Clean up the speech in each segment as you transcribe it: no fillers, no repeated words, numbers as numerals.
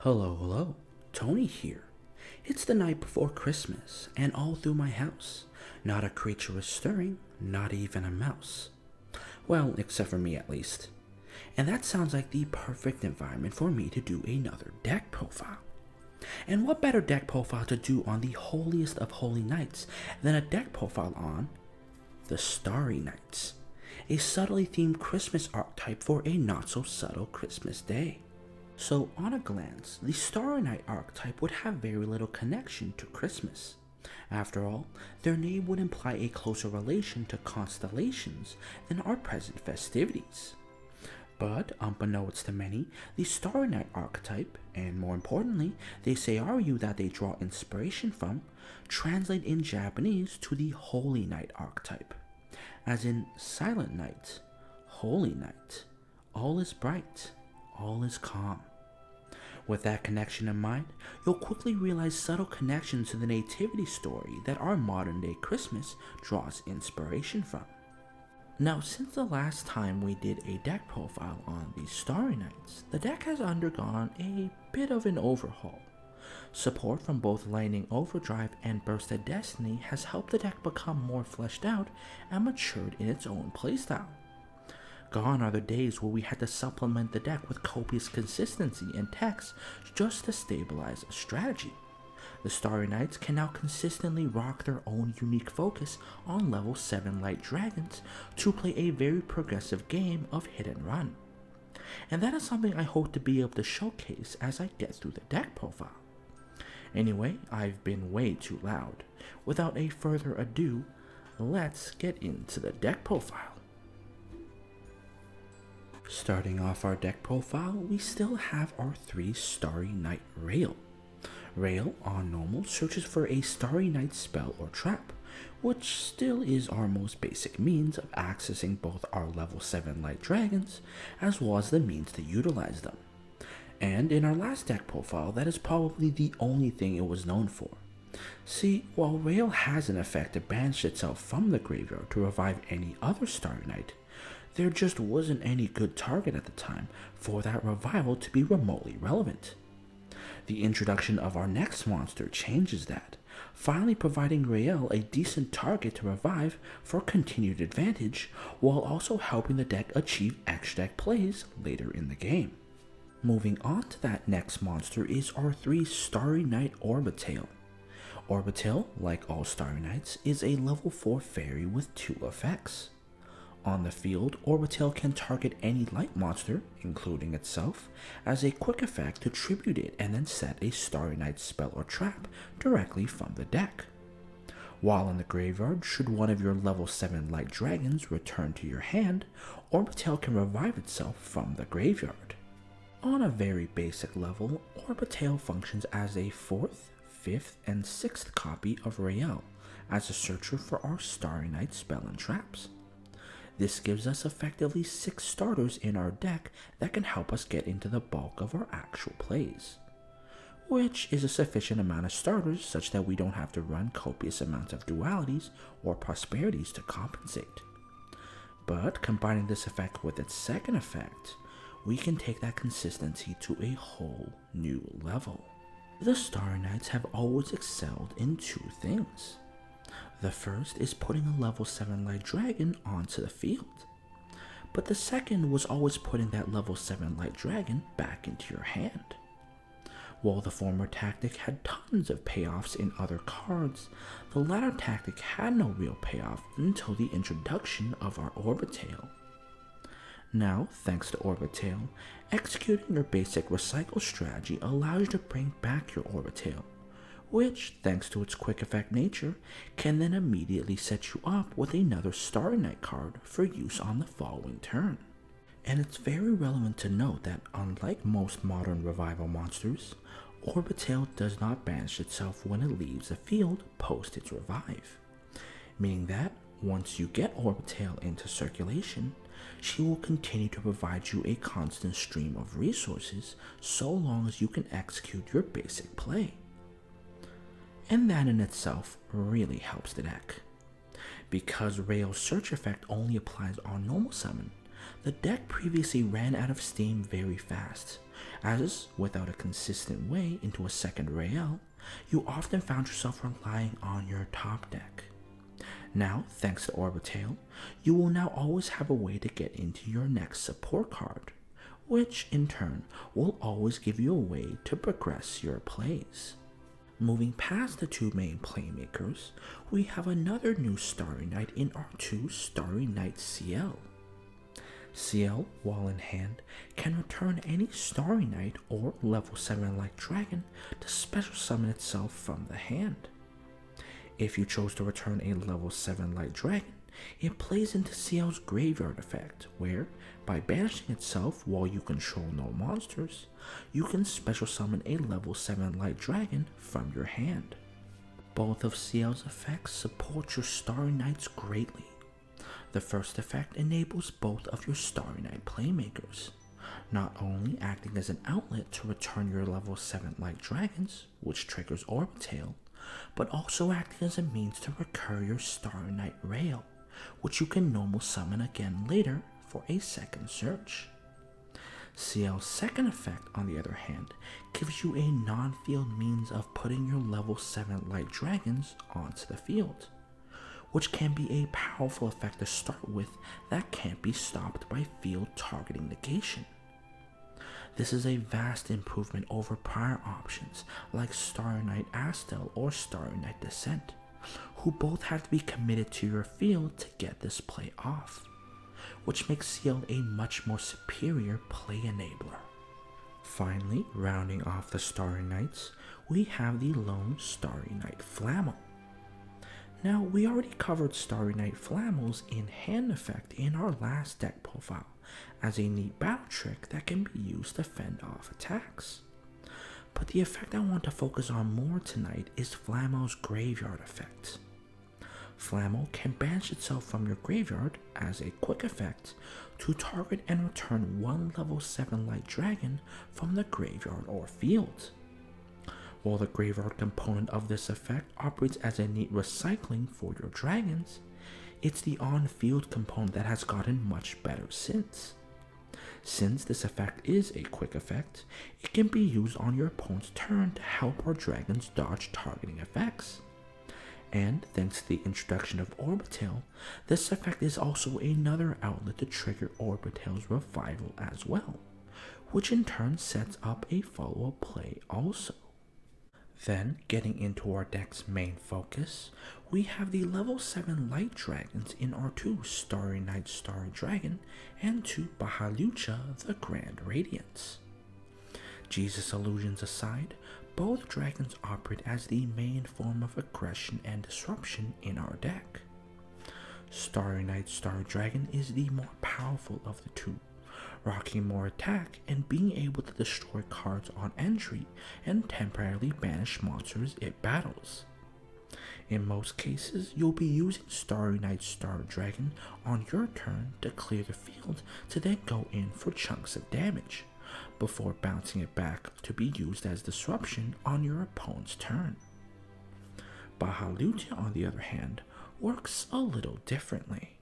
Hello, hello. Tony here. It's the night before Christmas, and all through my house, not a creature is stirring, not even a mouse. Well, except for me at least. And that sounds like the perfect environment for me to do another deck profile. And what better deck profile to do on the holiest of holy nights than a deck profile on the Starry Nights, a subtly themed Christmas archetype for a not so subtle Christmas day. So, on a glance, the Starry Night archetype would have very little connection to Christmas. After all, their name would imply a closer relation to constellations than our present festivities. But, unbeknownst to many, the Starry Night archetype, and more importantly, the Seiryu that they draw inspiration from, translate in Japanese to the Holy Night archetype, as in Silent Night, Holy Night, all is bright, all is calm. With that connection in mind, you'll quickly realize subtle connections to the nativity story that our modern day Christmas draws inspiration from. Now, since the last time we did a deck profile on the Starry Nights, the deck has undergone a bit of an overhaul. Support from both Lightning Overdrive and Burst of Destiny has helped the deck become more fleshed out and matured in its own playstyle. Gone are the days where we had to supplement the deck with copious consistency and text just to stabilize a strategy. The Starry Knights can now consistently rock their own unique focus on level 7 light dragons to play a very progressive game of hit and run. And that is something I hope to be able to showcase as I get through the deck profile. Anyway, I've been way too loud. Without a further ado, let's get into the deck profile. Starting off our deck profile, we still have our 3 Starry Night Rail. Rail, on normal, searches for a Starry Night spell or trap, which still is our most basic means of accessing both our level 7 light dragons, as well as the means to utilize them. And in our last deck profile, that is probably the only thing it was known for. See, while Rail has an effect to banish itself from the graveyard to revive any other Starry Night, there just wasn't any good target at the time for that revival to be remotely relevant. The introduction of our next monster changes that, finally providing Rael a decent target to revive for continued advantage, while also helping the deck achieve extra deck plays later in the game. Moving on to that next monster is our 3 Starry Night Orbitail. Orbitail, like all Starry Nights, is a level 4 fairy with 2 effects. On the field, Orbitail can target any light monster, including itself, as a quick effect to tribute it and then set a Starry Night spell or trap directly from the deck. While in the graveyard, should one of your level 7 light dragons return to your hand, Orbitail can revive itself from the graveyard. On a very basic level, Orbitail functions as a 4th, 5th, and 6th copy of Rael, as a searcher for our Starry Night spell and traps. This gives us effectively 6 starters in our deck that can help us get into the bulk of our actual plays, which is a sufficient amount of starters such that we don't have to run copious amounts of dualities or prosperities to compensate. But combining this effect with its second effect, we can take that consistency to a whole new level. The Starry Knights have always excelled in 2 things. The first is putting a level 7 light dragon onto the field, but the second was always putting that level 7 light dragon back into your hand. While the former tactic had tons of payoffs in other cards, the latter tactic had no real payoff until the introduction of our Orbitail. Now, thanks to Orbitail, executing your basic recycle strategy allows you to bring back your Orbitail, which, thanks to its quick effect nature, can then immediately set you up with another Starry Night card for use on the following turn. And it's very relevant to note that unlike most modern revival monsters, Orbitail does not banish itself when it leaves the field post its revive, meaning that once you get Orbitail into circulation, she will continue to provide you a constant stream of resources so long as you can execute your basic play. And that in itself really helps the deck. Because Rael's search effect only applies on normal summon, the deck previously ran out of steam very fast, as without a consistent way into a second rail, you often found yourself relying on your top deck. Now, thanks to Orbitail, you will now always have a way to get into your next support card, which in turn will always give you a way to progress your plays. Moving past the two main playmakers, we have another new Starry Night in R2 Starry Night CL. CL, while in hand, can return any Starry Night or level 7 Light Dragon to special summon itself from the hand. If you chose to return a level 7 Light Dragon, it plays into CL's Graveyard effect, where, by banishing itself while you control no monsters, you can special summon a level 7 Light Dragon from your hand. Both of CL's effects support your Starry Nights greatly. The first effect enables both of your Starry Night playmakers, not only acting as an outlet to return your level 7 Light Dragons, which triggers Orbitail, but also acting as a means to recur your Starry Night Rail, which you can normal summon again later for a second search. CL's second effect, on the other hand, gives you a non-field means of putting your level 7 Light Dragons onto the field, which can be a powerful effect to start with that can't be stopped by field targeting negation. This is a vast improvement over prior options like Starry Night Astel or Starry Night Descent, who both have to be committed to your field to get this play off, which makes CL a much more superior play enabler. Finally, rounding off the Starry Nights, we have the lone Starry Night Flamel. Now, we already covered Starry Night Flamel's in-hand effect in our last deck profile as a neat battle trick that can be used to fend off attacks. But the effect I want to focus on more tonight is Flamel's Graveyard effect. Flamel can banish itself from your graveyard as a quick effect to target and return one level 7 Light Dragon from the graveyard or field. While the graveyard component of this effect operates as a neat recycling for your dragons, it's the on-field component that has gotten much better since. Since this effect is a quick effect, it can be used on your opponent's turn to help our dragons dodge targeting effects. And thanks to the introduction of Orbitail, this effect is also another outlet to trigger Orbitail's revival as well, which in turn sets up a follow-up play also. Then, getting into our deck's main focus, we have the level 7 Light Dragons in our 2 Starry Night Starry Dragon and 2 Bahalucha the Grand Radiance. Jesus illusions aside, both dragons operate as the main form of aggression and disruption in our deck. Starry Night Starry Dragon is the more powerful of the two, rocking more attack and being able to destroy cards on entry and temporarily banish monsters it battles. In most cases, you'll be using Starry Night Starry Dragon on your turn to clear the field to then go in for chunks of damage, before bouncing it back to be used as disruption on your opponent's turn. Bahalucha, on the other hand, works a little differently.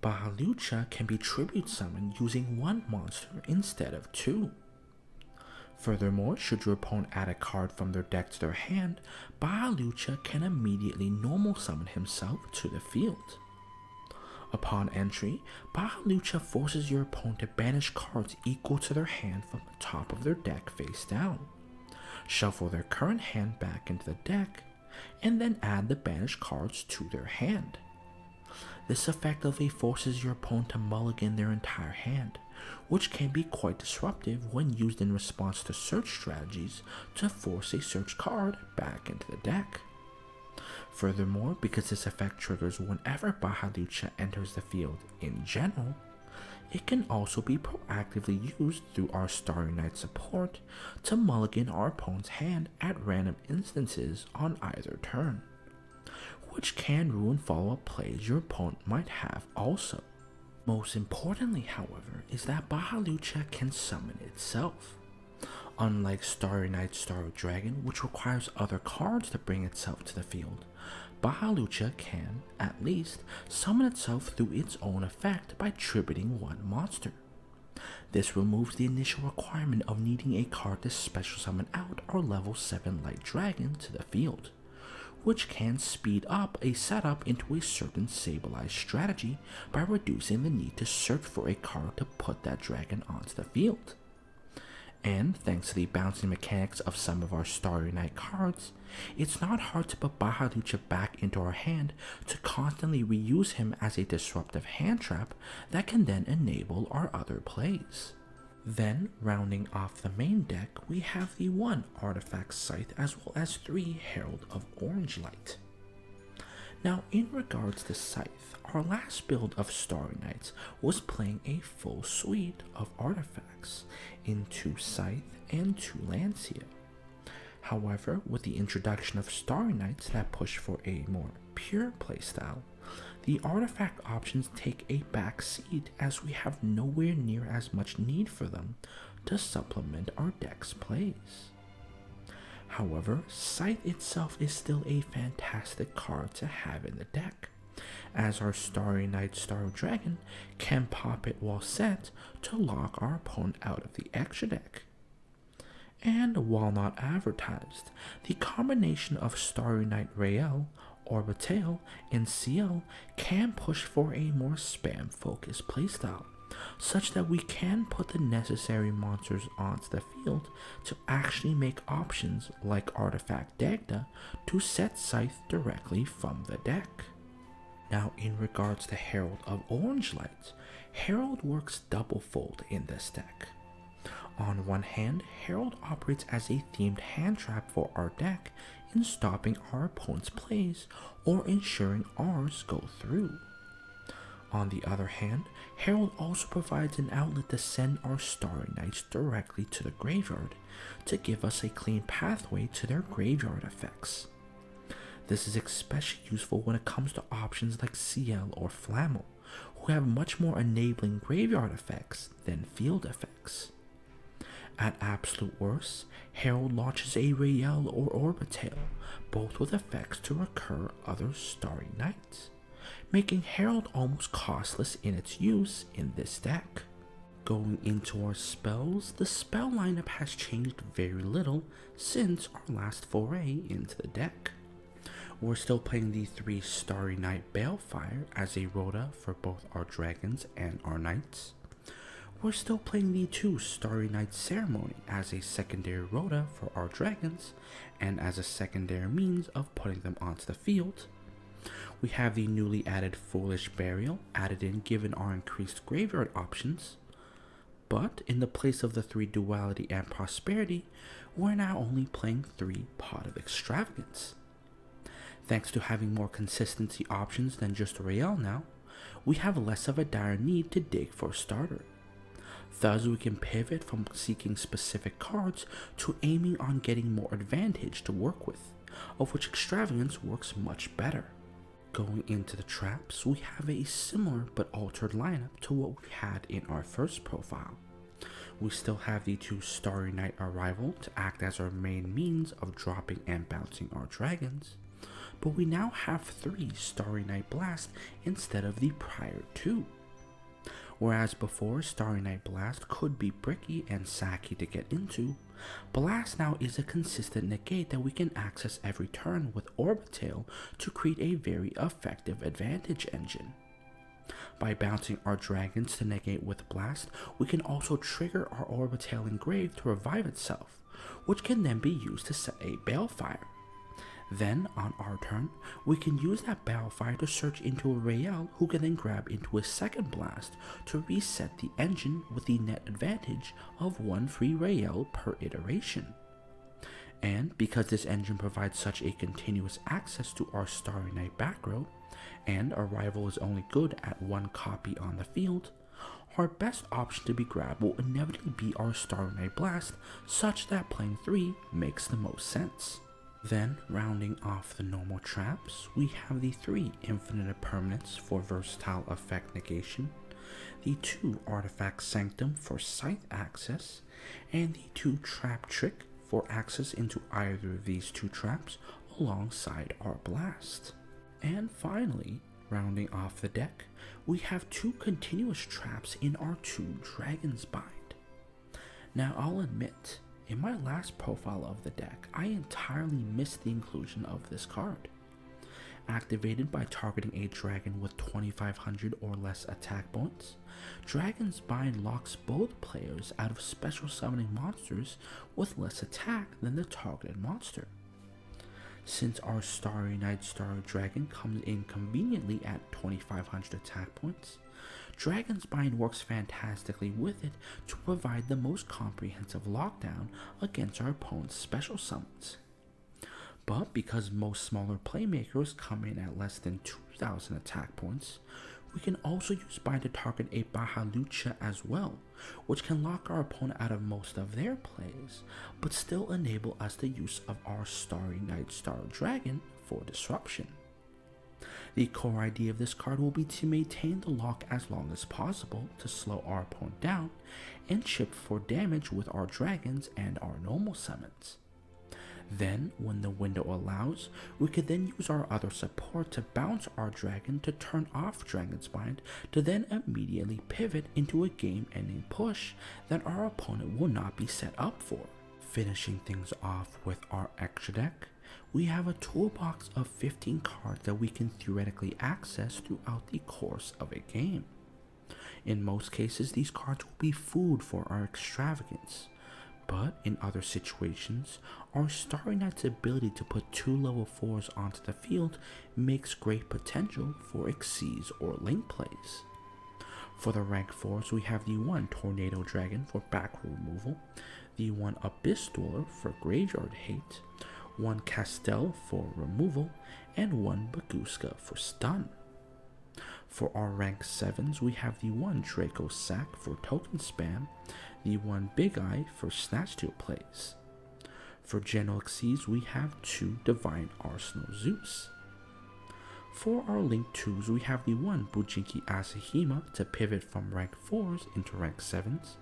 Bahalucha can be tribute summoned using one monster instead of two. Furthermore, should your opponent add a card from their deck to their hand, Bahalucha can immediately normal summon himself to the field. Upon entry, Bahalucha forces your opponent to banish cards equal to their hand from the top of their deck face down, shuffle their current hand back into the deck, and then add the banished cards to their hand. This effectively forces your opponent to mulligan their entire hand, which can be quite disruptive when used in response to search strategies to force a search card back into the deck. Furthermore, because this effect triggers whenever Bahalucha enters the field in general, it can also be proactively used through our Starry Night support to mulligan our opponent's hand at random instances on either turn, which can ruin follow-up plays your opponent might have also. Most importantly, however, is that Bahalucha can summon itself. Unlike Starry Night Starry Dragon, which requires other cards to bring itself to the field, Bahalucha can, at least, summon itself through its own effect by tributing one monster. This removes the initial requirement of needing a card to special summon out our level 7 light dragon to the field, which can speed up a setup into a certain stabilized strategy by reducing the need to search for a card to put that dragon onto the field. And thanks to the bouncing mechanics of some of our Starry Night cards, it's not hard to put Bahalucha back into our hand to constantly reuse him as a disruptive hand trap that can then enable our other plays. Then, rounding off the main deck, we have the 1 Artifact Scythe as well as 3 Herald of Orange Light. Now, in regards to Scythe, our last build of Starry Nights was playing a full suite of artifacts in 2 Scythe and 2 Lancia. However, with the introduction of Starry Nights that push for a more pure playstyle, the artifact options take a back seat as we have nowhere near as much need for them to supplement our deck's plays. However, Scythe itself is still a fantastic card to have in the deck, as our Starry Night Star Dragon can pop it while set to lock our opponent out of the extra deck. And while not advertised, the combination of Starry Night Rael, Orbital, and CL can push for a more spam-focused playstyle, such that we can put the necessary monsters onto the field to actually make options like Artifact Dagda to set Scythe directly from the deck. Now, in regards to Herald of Orange Light, Herald works double-fold in this deck. On one hand, Herald operates as a themed hand trap for our deck in stopping our opponent's plays or ensuring ours go through. On the other hand, Herald also provides an outlet to send our Starry Knights directly to the graveyard to give us a clean pathway to their graveyard effects. This is especially useful when it comes to options like CL or Flammel, who have much more enabling graveyard effects than field effects. At absolute worst, Herald launches a Rael or Orbital, both with effects to recur other Starry Nights, making Herald almost costless in its use in this deck. Going into our spells, the spell lineup has changed very little since our last foray into the deck. We're still playing the 3 Starry Night Balefire as a rota for both our dragons and our knights. We're still playing the 2 Starry Night Ceremony as a secondary rota for our dragons and as a secondary means of putting them onto the field. We have the newly added Foolish Burial added in given our increased graveyard options, but in the place of the 3 Duality and Prosperity, we're now only playing 3 Pot of Extravagance. Thanks to having more consistency options than just Rael now, we have less of a dire need to dig for a starter. Thus, we can pivot from seeking specific cards to aiming on getting more advantage to work with, of which Extravagance works much better. Going into the traps, we have a similar but altered lineup to what we had in our first profile. We still have the 2 Starry Night Arrival to act as our main means of dropping and bouncing our dragons, but we now have 3 Starry Night Blast instead of the prior 2. Whereas before, Starry Night Blast could be bricky and sacky to get into, Blast now is a consistent negate that we can access every turn with Orbital to create a very effective advantage engine. By bouncing our dragons to negate with Blast, we can also trigger our Orbital Engrave to revive itself, which can then be used to set a Balefire. Then, on our turn, we can use that Balefire to search into a Rael who can then grab into a second Blast to reset the engine with the net advantage of 1 free Rael per iteration. And because this engine provides such a continuous access to our Starry Night back row, and our rival is only good at 1 copy on the field, our best option to be grabbed will inevitably be our Starry Night Blast, such that playing 3 makes the most sense. Then, rounding off the normal traps, we have the 3 Infinite Permanents for versatile effect negation, the 2 Artifact Sanctum for Scythe access, and the 2 Trap Trick for access into either of these 2 traps alongside our Blast. And finally, Rounding off the deck, we have 2 continuous traps in our 2 Dragon's Bind. Now I'll admit, in my last profile of the deck, I entirely missed the inclusion of this card. Activated by targeting a dragon with 2500 or less attack points, Dragon's Bind locks both players out of special summoning monsters with less attack than the targeted monster. Since our Starry Night Starry Dragon comes in conveniently at 2500 attack points, Dragon's Bind works fantastically with it to provide the most comprehensive lockdown against our opponent's special summons. But because most smaller playmakers come in at less than 2000 attack points, we can also use Bind to target a Bahalucha as well, which can lock our opponent out of most of their plays, but still enable us the use of our Starry Night Star Dragon for disruption. The core idea of this card will be to maintain the lock as long as possible to slow our opponent down and chip for damage with our dragons and our normal summons. Then, when the window allows, we could then use our other support to bounce our dragon to turn off Dragon's Bind to then immediately pivot into a game-ending push that our opponent will not be set up for. Finishing things off with our extra deck, we have a toolbox of 15 cards that we can theoretically access throughout the course of a game. In most cases, these cards will be food for our extravagance. But in other situations, our Starry Knight's ability to put 2 level 4s onto the field makes great potential for Xyz or Link plays. For the rank 4s, we have the 1 Tornado Dragon for back row removal, the 1 Abyss Dweller for graveyard hate, 1 Castell for removal, and 1 Baguska for stun. For our rank 7s, we have the 1 Draco Sack for token spam, the 1 Big Eye for Snatch Steal plays. For General Xyz, we have 2 Divine Arsenal Zeus. For our Link 2s, we have the 1 Bujinki Asahima to pivot from rank 4s into rank 7s,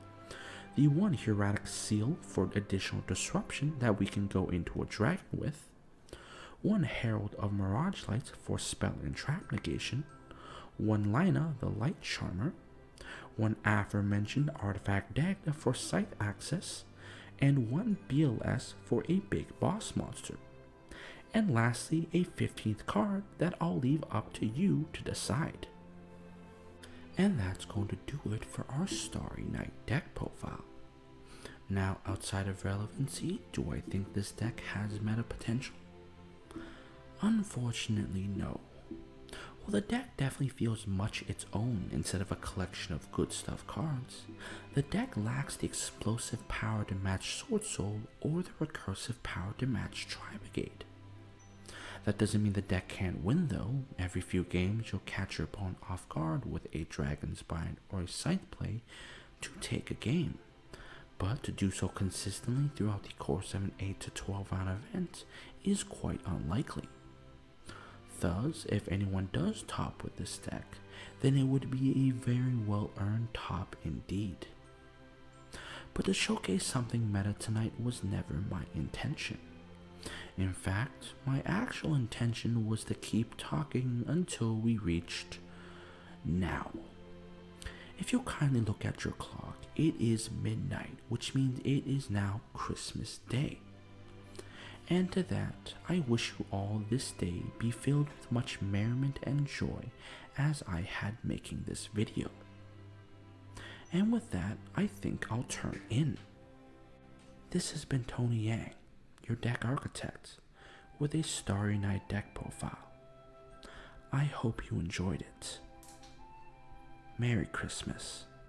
the 1 Hieratic Seal for additional disruption that we can go into a dragon with, 1 Herald of Mirage Lights for spell and trap negation, 1 Lina the Light Charmer, 1 aforementioned Artifact Dagda for scythe access, and 1 BLS for a big boss monster. And lastly, a 15th card that I'll leave up to you to decide. And that's going to do it for our Starry Night deck profile. Now, outside of relevancy, do I think this deck has meta potential? Unfortunately, no. While the deck definitely feels much its own instead of a collection of good stuff cards, the deck lacks the explosive power to match Sword Soul or the recursive power to match Tri-Brigade. That doesn't mean the deck can't win though. Every few games you'll catch your opponent off guard with a Dragon's Bind or a Scythe play to take a game. But to do so consistently throughout the course of an 8 to 12 round event is quite unlikely. Thus, if anyone does top with this deck, then it would be a very well earned top indeed. But to showcase something meta tonight was never my intention. In fact, my actual intention was to keep talking until we reached now. If you'll kindly look at your clock, it is midnight, which means it is now Christmas Day. And to that, I wish you all this day be filled with much merriment and joy as I had making this video. And with that, I think I'll turn in. This has been Tony Yang, your deck architect, with a Starry Night deck profile. I hope you enjoyed it. Merry Christmas.